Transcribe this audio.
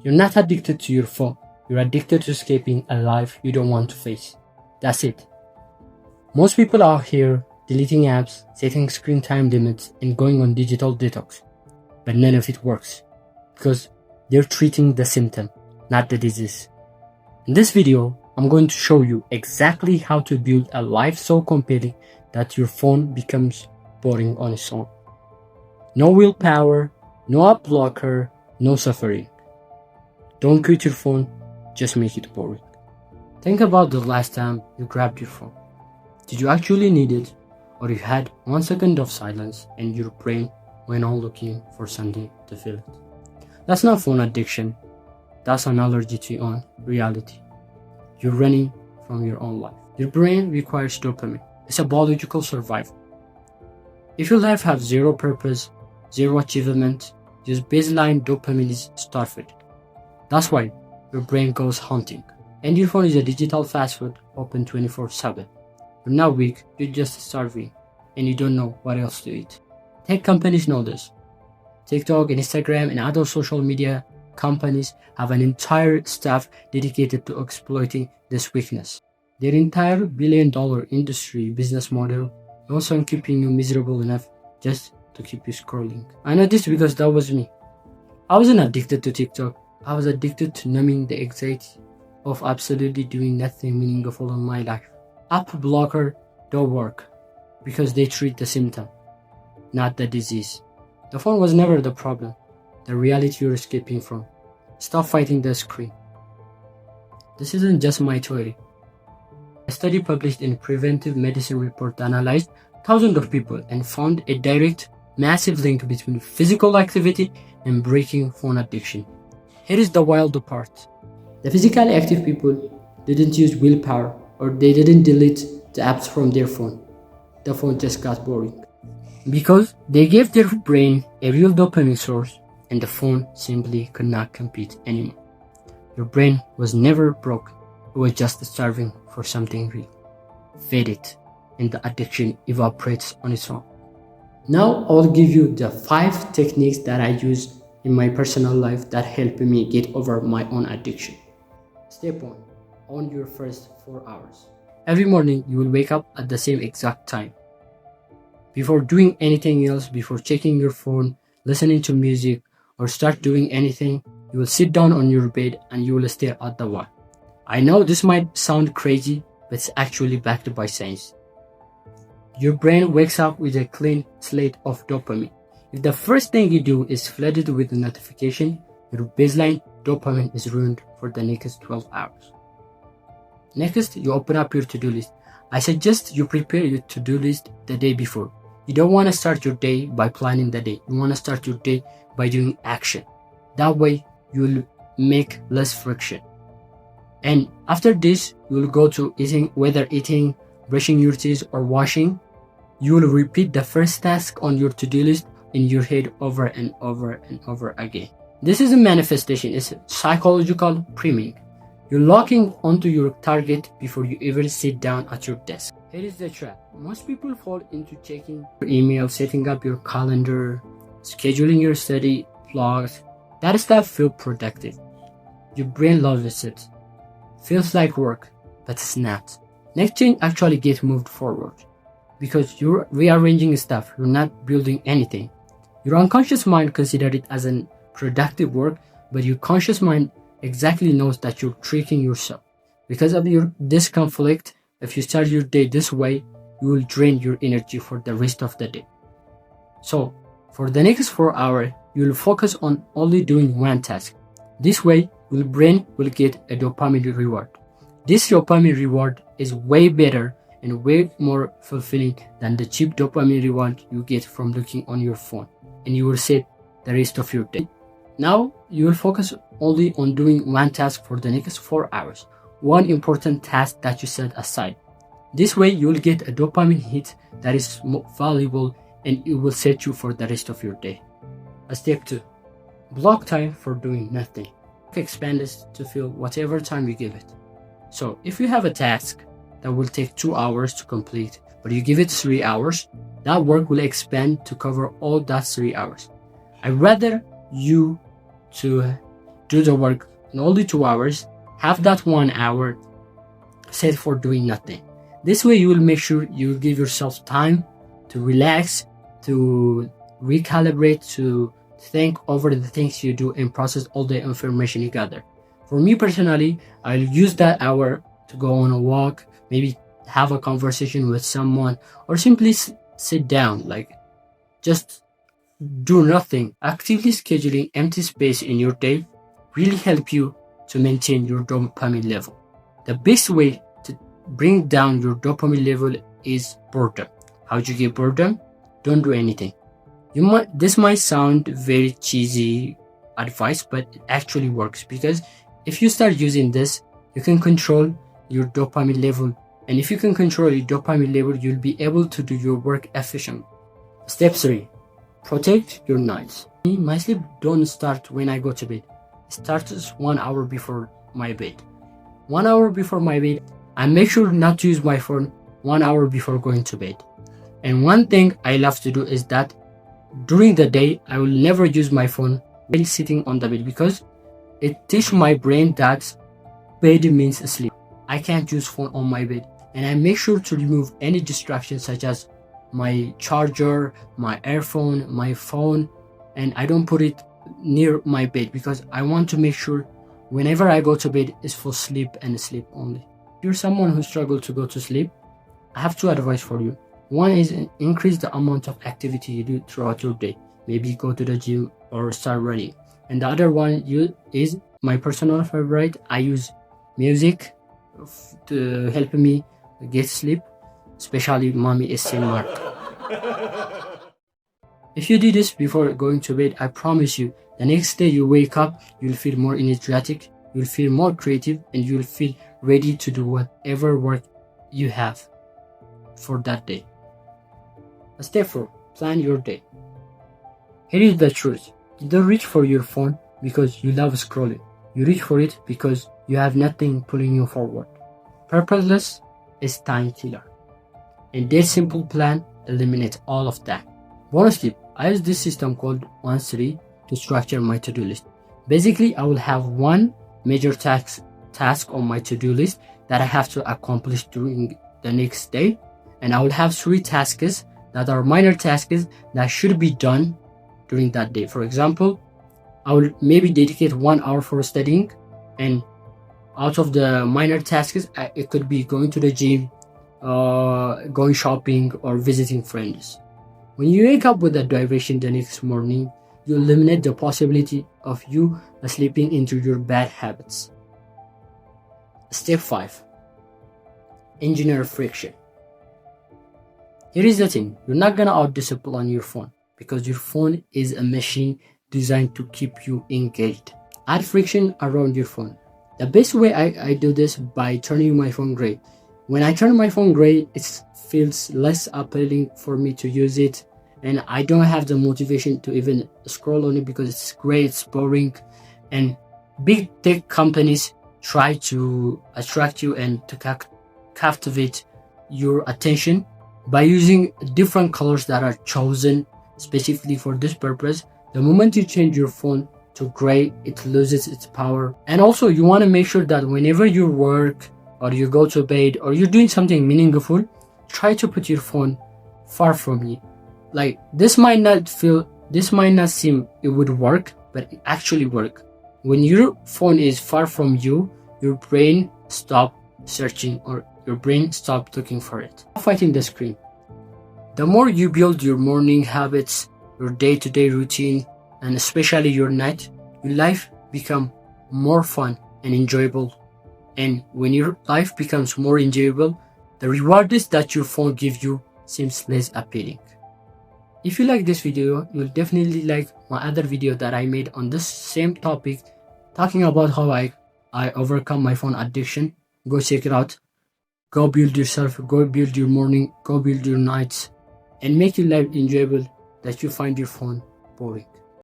You're not addicted to your phone. You're addicted to escaping a life you don't want to face. That's it. Most people out here deleting apps, setting screen time limits, and going on digital detox. But none of it works because they're treating the symptom, not the disease. In this video, I'm going to show you exactly how to build a life so compelling that your phone becomes boring on its own. No willpower, no app blocker, no suffering. Don't quit your phone, just make it boring. Think about the last time you grabbed your phone. Did you actually need it, or you had 1 second of silence and your brain went on looking for something to fill it? That's not phone addiction, that's an allergy to your own reality. You're running from your own life. Your brain requires dopamine. It's a biological survival. If your life has zero purpose, zero achievement, your baseline dopamine is starved. That's why your brain goes hunting. And your phone is a digital fast food open 24/7. You're not weak, you're just starving, and you don't know what else to eat. Tech companies know this. TikTok, Instagram, and other social media companies have an entire staff dedicated to exploiting this weakness. Their entire billion-dollar industry business model is on keeping you miserable enough just to keep you scrolling. I know this because that was me. I wasn't addicted to TikTok. I was addicted to numbing the anxiety of absolutely doing nothing meaningful in my life. App blocker don't work because they treat the symptom, not the disease. The phone was never the problem, the reality you're escaping from. Stop fighting the screen. This isn't just my theory. A study published in Preventive Medicine Report analyzed thousands of people and found a direct, massive link between physical activity and breaking phone addiction. Here is the wild part. The physically active people didn't use willpower or they didn't delete the apps from their phone. The phone just got boring. Because they gave their brain a real dopamine source and the phone simply could not compete anymore. Your brain was never broken, it was just starving for something real. Feed it and the addiction evaporates on its own. Now I'll give you the 5 techniques that I use in my personal life that help me get over my own addiction. Step 1. On your first 4 hours. Every morning you will wake up at the same exact time. Before doing anything else, before checking your phone, listening to music, or start doing anything, you will sit down on your bed and you will stare at the wall. I know this might sound crazy, but it's actually backed by science. Your brain wakes up with a clean slate of dopamine. If the first thing you do is flooded with a notification, your baseline dopamine is ruined for the next 12 hours. Next, you open up your to-do list. I suggest you prepare your to-do list the day before. You don't want to start your day by planning the day. You want to start your day by doing action. That way, you'll make less friction. And after this, you'll go to eating, whether eating, brushing your teeth, or washing. You will repeat the first task on your to-do list in your head over and over and over again. This is a manifestation. It's psychological priming. You're locking onto your target before you ever sit down at your desk. Here is the trap. Most people fall into checking your email, setting up your calendar, scheduling your study blogs. That stuff feels productive. Your brain loves it. Feels like work, but it's not. Next thing actually gets moved forward. Because you're rearranging stuff, you're not building anything. Your unconscious mind considers it as an productive work, but your conscious mind exactly knows that you're tricking yourself. Because of this conflict, if you start your day this way, you will drain your energy for the rest of the day. So, for the next 4 hours, you will focus on only doing one task. This way, your brain will get a dopamine reward. This dopamine reward is way better and way more fulfilling than the cheap dopamine reward you get from looking on your phone, and you will set the rest of your day. Now, you will focus only on doing one task for the next 4 hours, one important task that you set aside. This way, you will get a dopamine hit that is more valuable and it will set you for the rest of your day. Step 2. Block time for doing nothing. Expand this to fill whatever time you give it. So, if you have a task that will take 2 hours to complete, but you give it 3 hours, that work will expand to cover all that 3 hours. I'd rather you to do the work in only 2 hours, have that 1 hour set for doing nothing. This way you will make sure you give yourself time to relax, to recalibrate, to think over the things you do and process all the information you gather. For me personally, I'll use that hour to go on a walk, maybe have a conversation with someone, or simply sit down, like just do nothing. Actively scheduling empty space in your day really help you to maintain your dopamine level. The best way to bring down your dopamine level is boredom. How do you get boredom? Don't do anything. This might sound very cheesy advice, but it actually works, because if you start using this, you can control your dopamine level, and if you can control your dopamine level, you'll be able to do your work efficiently. Step 3. Protect your nights. My sleep don't start when I go to bed. It starts 1 hour before my bed. 1 hour before my bed, I make sure not to use my phone 1 hour before going to bed. And one thing I love to do is that during the day, I will never use my phone while sitting on the bed, because it teaches my brain that bed means sleep. I can't use phone on my bed, and I make sure to remove any distractions such as my charger, my earphone, my phone, and I don't put it near my bed, because I want to make sure whenever I go to bed is for sleep and sleep only. If you're someone who struggles to go to sleep, I have 2 advice for you. One is increase the amount of activity you do throughout your day. Maybe go to the gym or start running. And the other one is my personal favorite. I use music to help me get sleep, especially Mommy is Mark. If you do this before going to bed, I promise you, the next day you wake up, you'll feel more energetic, you'll feel more creative, and you'll feel ready to do whatever work you have for that day. Step 4. Plan your day. Here is the truth. You don't reach for your phone because you love scrolling. You reach for it because you have nothing pulling you forward. Purposeless is time killer. And this simple plan eliminates all of that. Bonus tip. I use this system called 1-3 to structure my to-do list. Basically, I will have one major task on my to-do list that I have to accomplish during the next day. And I will have 3 tasks that are minor tasks that should be done during that day. For example, I will maybe dedicate 1 hour for studying, and out of the minor tasks, it could be going to the gym, going shopping, or visiting friends. When you wake up with a diversion the next morning, you eliminate the possibility of you slipping into your bad habits. Step 5. Engineer friction. Here is the thing, you're not gonna out-discipline your phone, because your phone is a machine designed to keep you engaged. Add friction around your phone. The best way I do this by turning my phone gray. When I turn my phone gray, it feels less appealing for me to use it, and I don't have the motivation to even scroll on it because it's gray, it's boring. And big tech companies try to attract you and to captivate your attention by using different colors that are chosen specifically for this purpose. The moment you change your phone to gray, it loses its power. And also, you want to make sure that whenever you work or you go to bed or you're doing something meaningful, try to put your phone far from you. Like, this might not seem it would work, but it actually works. When your phone is far from you, your brain stops searching, or your brain stops looking for it. Fighting the screen. The more you build your morning habits, your day-to-day routine, and especially your night, your life becomes more fun and enjoyable. And when your life becomes more enjoyable, the rewards that your phone gives you seems less appealing. If you like this video, you'll definitely like my other video that I made on this same topic, talking about how I overcome my phone addiction. Go check it out. Go build yourself, go build your morning, go build your nights, and make your life enjoyable that you find your phone boring.